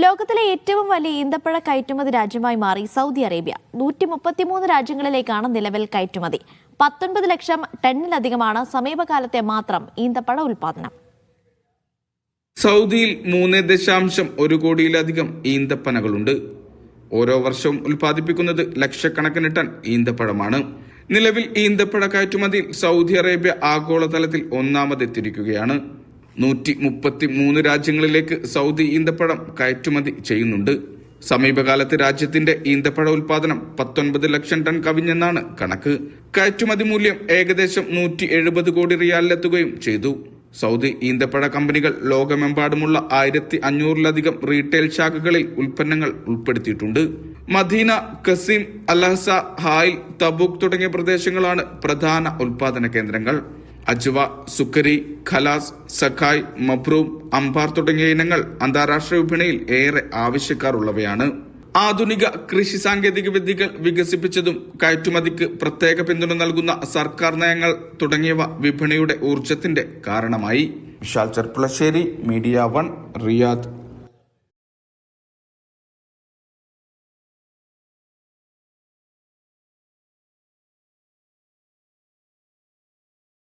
ലോകത്തിലെ ഏറ്റവും വലിയ ഈന്തപ്പഴ കയറ്റുമതി രാജ്യമായി മാറി സൗദി അറേബ്യ. 133 രാജ്യങ്ങളിലേക്കാണ് നിലവിൽ കയറ്റുമതി. 19 ലക്ഷം ടണ്ണിലധികമാണ് സമീപകാലത്തെ മാത്രം ഈന്തപ്പഴ ഉൽപാദനം. സൗദിയിൽ 3.1 കോടിയിലധികം ഈന്തപ്പനകളുണ്ട്. ഓരോ വർഷവും ഉൽപ്പാദിപ്പിക്കുന്നത് ലക്ഷക്കണക്കിന് ടൺ ഈന്തപ്പഴമാണ്. നിലവിൽ ഈന്തപ്പഴ കയറ്റുമതിയിൽ സൗദി അറേബ്യ ആഗോളതലത്തിൽ ഒന്നാമതെത്തിയിരിക്കുകയാണ്. 133 രാജ്യങ്ങളിലേക്ക് സൗദി ഈന്തപ്പഴം കയറ്റുമതി ചെയ്യുന്നുണ്ട്. സമീപകാലത്ത് രാജ്യത്തിന്റെ ഈന്തപ്പഴ ഉൽപാദനം 19 ലക്ഷം ടൺ കവിഞ്ഞെന്നാണ് കണക്ക്. കയറ്റുമതി മൂല്യം ഏകദേശം 170 കോടി റിയാലിലെത്തുകയും ചെയ്തു. സൗദി ഈന്തപ്പഴ കമ്പനികൾ ലോകമെമ്പാടുമുള്ള 1500-ലധികം റീറ്റെയിൽ ശാഖകളിൽ ഉൽപ്പന്നങ്ങൾ ഉൾപ്പെടുത്തിയിട്ടുണ്ട്. മദീന, ഖസീം, അൽഹസ, ഹായിൽ, തബൂക്ക് തുടങ്ങിയ പ്രദേശങ്ങളാണ് പ്രധാന ഉൽപാദന കേന്ദ്രങ്ങൾ. അജ്വ, സുക്കരി, ഖലാസ്, സഖായ്, മബ്രൂം, അംബാർ തുടങ്ങിയ ഇനങ്ങൾ അന്താരാഷ്ട്ര വിപണിയിൽ ഏറെ ആവശ്യക്കാരുള്ളവയാണ്. ആധുനിക കൃഷി സാങ്കേതിക വിദ്യകൾ വികസിപ്പിച്ചതും കയറ്റുമതിക്ക് പ്രത്യേക പിന്തുണ നൽകുന്ന സർക്കാർ നയങ്ങൾ തുടങ്ങിയവ വിപണിയുടെ ഊർജത്തിന്റെ കാരണമായി. Vishal Cherpulassery, media 1, Riyadh.